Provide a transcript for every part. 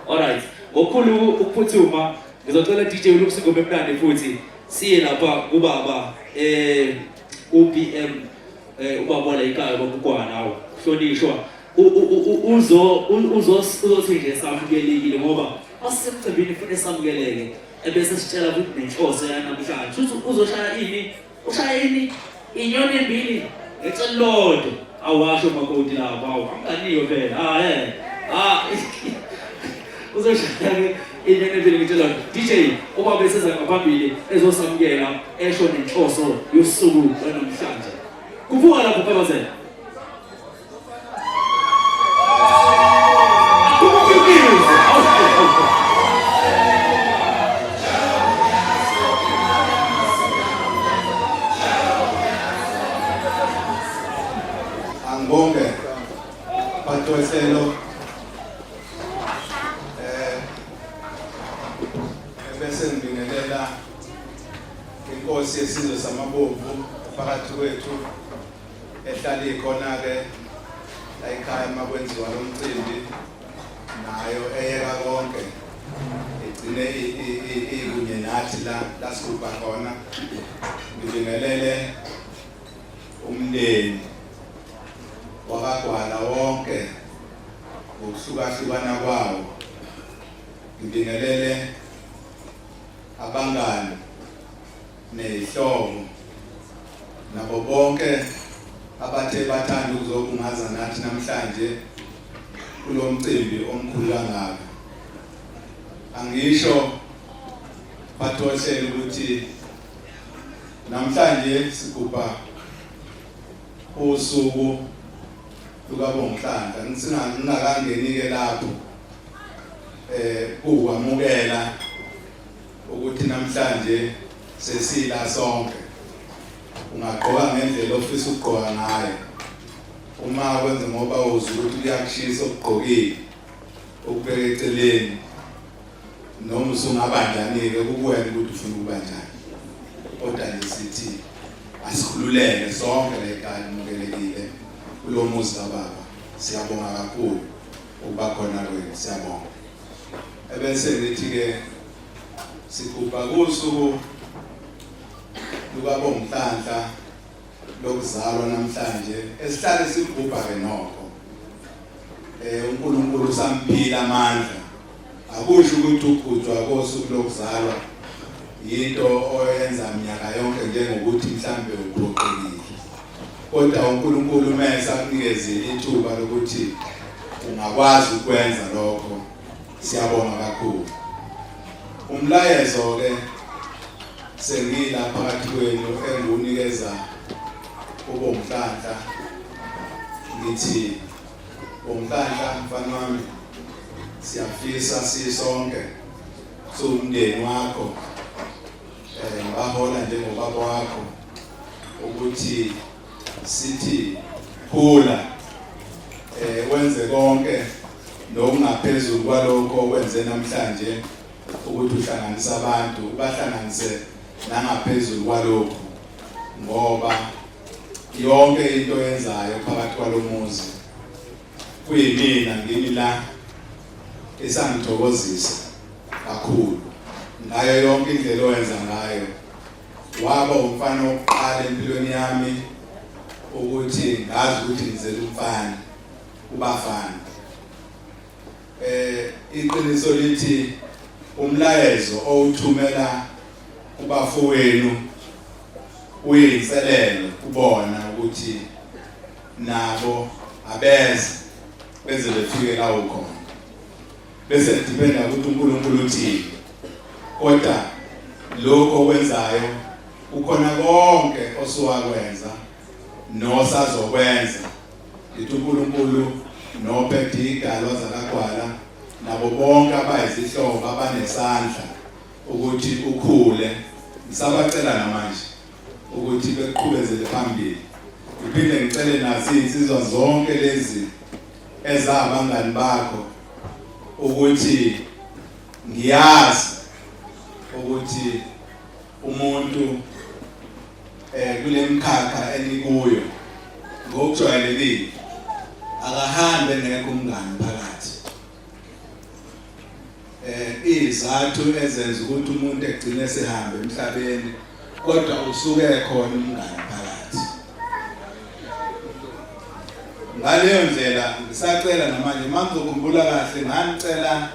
Alright, ngokukhulu ukuphuthuma ngizocela DJ uLuxi ngome mnandi futhi siye lapha kubaba UPM ubaba la ekhaya bakugwana nawo hlonishwa uzothi nje samukelekile ngoba asemcebini futhi samukeleke ebese sitshela ukuthi nenhloso yanamhlanje uthi uzoshaya ini ushaya ini inyoni embili ecelodwa awasho makoti lapha anganiyo phela uzoshaya inyoni embili ngecelodwa DJ uma beseza ngaphambili ezosamukela esho nenhloso yosuku lanamhlanje kuvuka lapho phakathi Angibonge Pathohlelo bese ngibingelela inkosi yesizwe samabovu phakathi kwethu ehlala ikhona ke la ekhaya makwenziwa lo mcimbi nayo eyeka konke igcine ikunye nathi la sikupha khona ngibingelele umndeni wakagwala wonke ngokuhlukahlukana kwawo ngibingelele abangani nezihlobo nabo bonke abathe bathanda ukuzobungaza nathi namhlanje kulo mcimbi omkhulu kangaka angisho Pathohlelo ukuthi namhlanje sigubha usuku lukaBonghlanga ngingakangeni ke lapho ukwamukela ukuthi namhlanje sesila sonke ungaqoka ngendlela ofisa ukugqoka ngayo uma kwenza ngoba uzi ukuthi kuyakushisa ukugqokile ukubeka eceleni noma usungabanjanike kukuwena ukuthi ufuna ukuba njani kodwa nje sithi asikhululeke sonke la ekhaya mukelekile kulo muzi kababa siyabonga kakhulu ukuba khona kwenu siyabonga ebese ngithi ke sigubha kusuku lukaBonghlanga lokuzalwa namhlanje esihlale sigubha ke nokho uNkulunkulu samphila amandla akusho ukuthi ukugujwa kosuku lokuzalwa yinto oyenza minyaka yonke njengokuthi mhlambe uphoqelile kodwa uNkulunkulu mase akunikeze ithuba lokuthi ungakwazi ukwenza lokho siyabonga kakhulu umlayezo ke sengila phakathi kwenu engunikeza uBonghlanga ngithi Bonghlanga mfana wami siyafisa sisonke somndeni wakho bahola njengobaba wakho ukuthi sithi khula wenze konke nokungaphezulu kwalokho okwenze namhlanje ukuthi uhlanganise abantu ubahlanganise nangaphezulu kwalokho ngoba yonke into yenzayo phakathi kwalomuzi kuyimina ngini la esangithokozisa kakhulu ngayo yonke indlela oyenza ngayo waba umfana oqala empilweni yami ukuthi ngazi ukuthi ngizele umfana kubafana iqiniso lithi umlayezo owuthumela kubafowenu uyinselelo kubona ukuthi nabo abeze beze befike la ukhona bese dependa ukuthi uNkulunkulu uthini kodwa lokho okwenzayo ukhona konke osuwakwenza nosazokwenza lithi uNkulunkulu nophethe igalo zakagwala nabo bonke abayizihlobo abanesandla ukuthi ukhule ngisabacela namanje ukuthi beqhubezele phambili ngiphinde ngicele nazi insizwa zonke lezi ezabangani bakho ukuthi ngiyazi ukuthi umuntu kule mkhakha enikuyo ngokujwayelekile akahambe ngeke umngani phakathi izathu ezenza ukuthi umuntu egcine sehamba emhlabeni kodwa usuke khona umngane phakathi. Ngaleyo ndlela ngisacela namanje mangizokhumbula kahle nganicela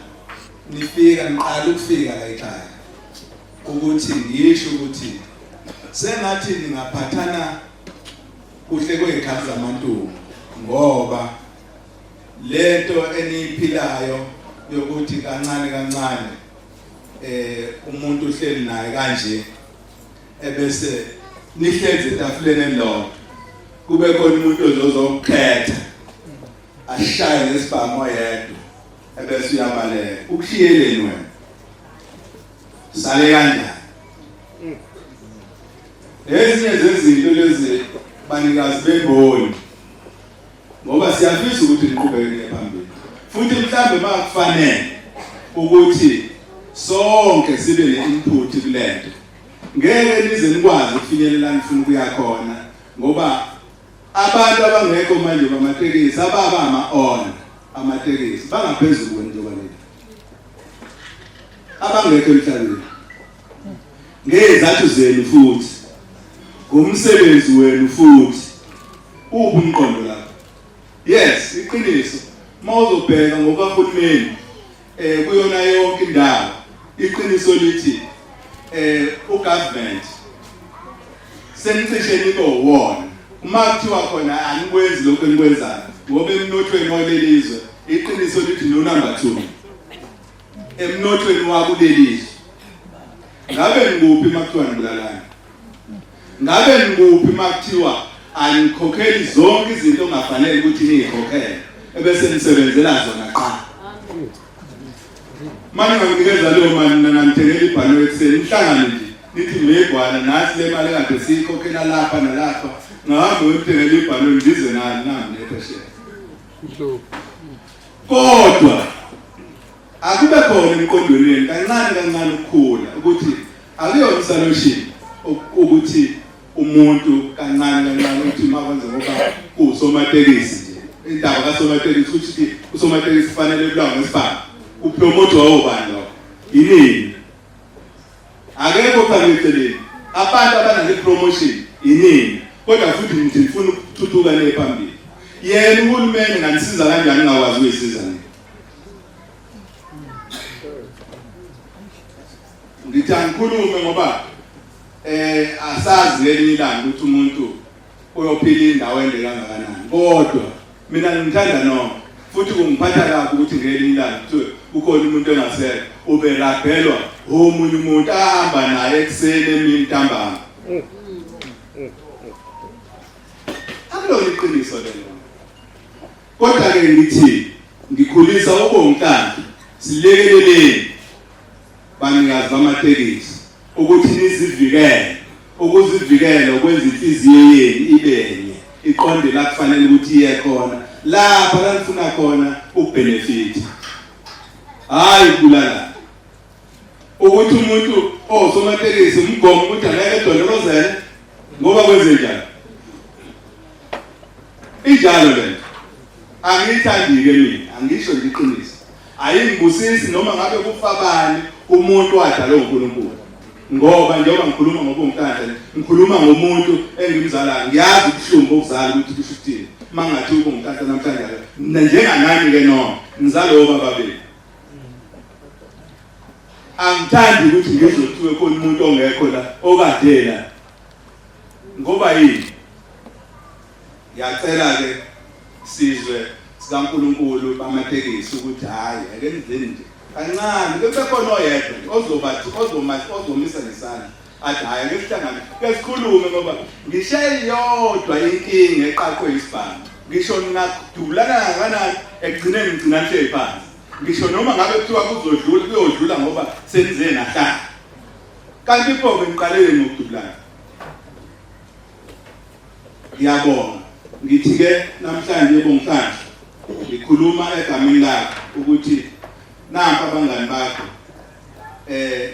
nifika niqala ukufika la ekhaya ukuthi ngisho ukuthi sengathi ningaphathana kuhle kwezikhathi zamantungu ngoba lento eniphilayo yokuthi kancane kancane umuntu uhleli naye kanje ebese nihlezi etafuleni elilodwa kube khona umuntu ozokukhetha ashaye nesibhamu yedwa ebese uyabaleka ukushiyeleni wena sale kanjani. Ezinye zezinto lezi banikazi bemboni ngoba siyafisa ukuthi niqhubeke phambili futhi mhlambe makufanele ukuthi sonke sibe ne-input kulento ngeke nize nikwazi ukufinyelela nifuna ukuya khona ngoba abantu abangekho manje bamatekisi ababa ama-on amatekisi bangaphezulu kwenjengoba leli abangekho emhlabeni ngezathu zenu futhi ngumsebenzi wenu futhi ubumqondo lapho. Yes, iqiniso mawuzobheka ngokahulumeni kuyona yonke indawo iqiniso lithi ugovernment senicishe nibe wona uma kuthiwa khona anikwenzi lokho enikwenzayo ngoba emnothweni walelizwe iqiniso lithi no number 2 emnothweni wakulelizwe. Ngabe ngikuphi makuthiwa nibulalana? Ngabe ngikuphi makuthiwa anikhokheli zonke izinto ongafanele ukuthi niyikhokhele ebese nisebenzela zona qha? Manje nginikeza leyo mali nanithengela ibhano ekseni nihlangane nje nithi mebhwana nathi le mali kade siyikhokhela lapha nalapha ngahambe uyithengela ibhano ndize nani nami nephesheya. Kodwa akube khona emqondweni kancane kancane ukukhula ukuthi akuyona solution ukuthi umuntu kancane kancane ukuthi makwenze ngoba kusomatekisi nje indaba kasomatekisi ukuthi usomatekisi kufanele ebulawe ngesibhamu upromote wawobani lo yini akekho phakathi abantu abanale promotion yini kodwa futhi nithi nifuna ukuthuthuka le phambili yena uhulumeni nganisiza kanjani ngakwazi ukuyisiza nini? Ngithi angikhulume ngoba asazi ngelinye ilanga ukuthi umuntu uyophila indawo ende kangakanani kodwa mina ngithanda no futhi kungiphatha kabi ukuthi ngelinye ilanga kuthi ukhona umuntu engasele uberabhelwa omunye umuntu ahamba naye ekseni emini ntambama. Akulo iqiniso lelo kodwa ke ngithi ngikhulisa ubonkanti silekeleleni banikazi bamatekisi ukuthi nizivikele ukuzivikela ukwenza inhliziyo yenu ibenye iqonde la kufanele ukuthi iye khona lapha la nifuna khona ubenefit hayi kulala ukuthi umuntu osomatekisi umgomo ukuthi angeke edolozele ngoba kwenze njalo injalo le angithandi ke mina angisho ngiqinisa ayingibusisi noma ngabe kufabani umuntu wadala uNkulunkulu ngoba njengoba ngikhuluma ngobonkanhle ngikhuluma ngomuntu engimzalayo ngiyazi ubuhlungu bokuzala ukuthi kusho ukuthini mangathi ubonkanhle namhlanje njenganani ke no ngizalo baba bami angithandi ukuthi ngizothiwe khona umuntu ongekho la okadela ngoba yini ngiyacela ke sizwe sikaNkulunkulu bamatekisi ukuthi hayi ake nizeni nje kancane kube khona oyedwa ozomisa nesandla athi hayi ake sihlangane ke sikhulume ngoba ngishaye yodwa inkinga eqaqwe isibhamu ngisho ningadulana kangakanani ekugcineni ngigcina nje phansi ngisho noma ngabe kuthiwa kuzodlula kuyodlula ngoba senize nahlanga kanti pho bengiqalele ngokudulana. Ngiyabonga ngithi ke namhlanje bongihlanje ngikhuluma egameni lakho ukuthi nampa abangani bakho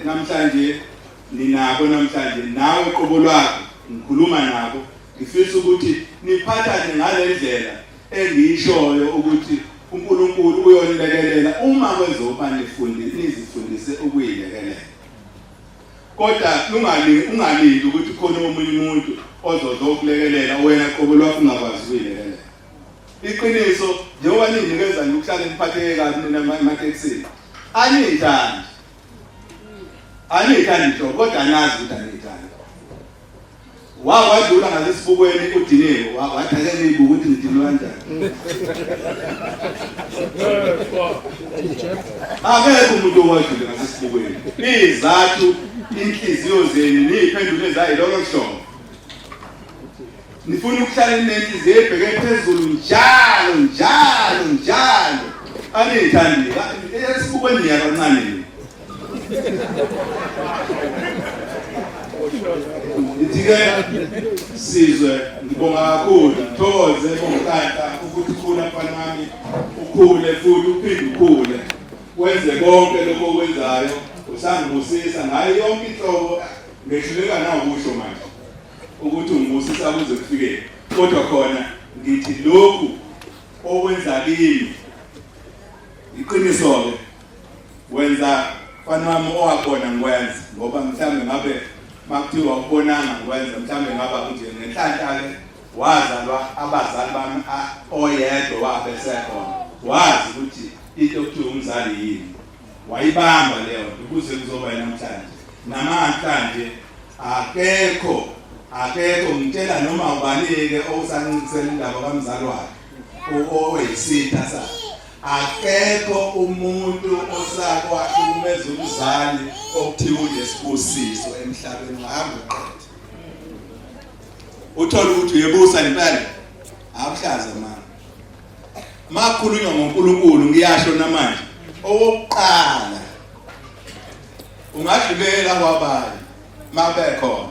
namhlanje ninabo namhlanje nawe qobo lwakho ngikhuluma nabo ngifisa ukuthi niphathane ngalendlela engiyishoyo ukuthi uNkulunkulu uyonilekelela uma kwezoba nizifundise ukuyilekelela. Kodwa ungalindi ukuthi khona omunye umuntu ozozokulekelela wena qobo lwakho ungakwazi ukuyilekelela. Iqiniso njengoba ninikeza nje ukuhlala niphatheke kabi namateksini. Aniyithandi nje kodwa anazi ukuthi aniyithandi. Wadlula ngasesibukweni udiniwe wathake nibuka ukuthi ngidinwe kanjani. Akekho umuntu owadlula ngasesibukweni. Izathu inhliziyo zenu niyiphendule zayiloko kushona. Nifuna ukuhlala nenhliziyo ebheke phezulu njalo. Aniyithandi. Esibukweni niyakancane ni. Ithi-ke sizwe ngibonga kakhulu thokoze bonqata ukuthi khona mfana wami ukhule futhi uphinde ukhule wenze konke lokho okwenzayo usangibusisa ngayo yonke inhlobo ngehluleka nawo kusho manje ukuthi ungibusisa kuze kufike kodwa khona ngithi lokhu okwenza kimi iqiniso ke wenza mfana wami owakona ngikwenza ngoba mhlambe ngabe makuthiwa ukubonanga ngikwenza mhlambe ngaba nje ngenhlanhla ke wazalwa abazali bami oyedwa wabesekhona wazi ukuthi into okuthiwa umzali yini wayibamba leyo ukuze kuzoba namhlanje namhlanje akekho ngitshela noma ubanike osangisela indaba kamzali wakhe oyisitha sakhe akekho umuntu osakwahlukumeza umzali okuthiwa unesibusiso emhlabeni ngahamba uqedwe uthola ukuthi uyebusa impela akuhlaza mama makhulunywa ngoNkulunkulu ngiyasho namanje owokuqala ungadlulela kwabanye mabekhona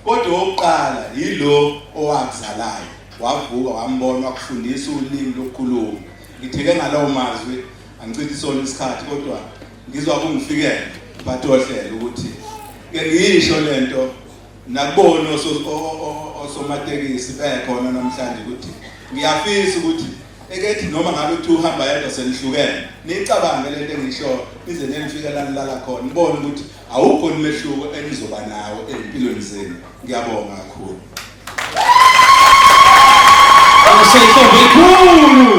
kodwa owokuqala yilo owakuzalayo wavuka wambona wakufundisa ulimi lokukhuluma ngitheke ngalawo mazwi angichithi sona isikhathi kodwa ngizwa kungifikele bathohlele ukuthi ke ngisho lento nakubona osomatekisi bekhona namhlanje ukuthi ngiyafisa ukuthi ekethi noma ngabe uthi uhamba yedwa senihlukene nicabange lento engisho ize nenifike la nilala khona nibone ukuthi awukho nimehluko enizoba nawo empilweni zenu ngiyabonga kakhulu. Awusekho bekhulu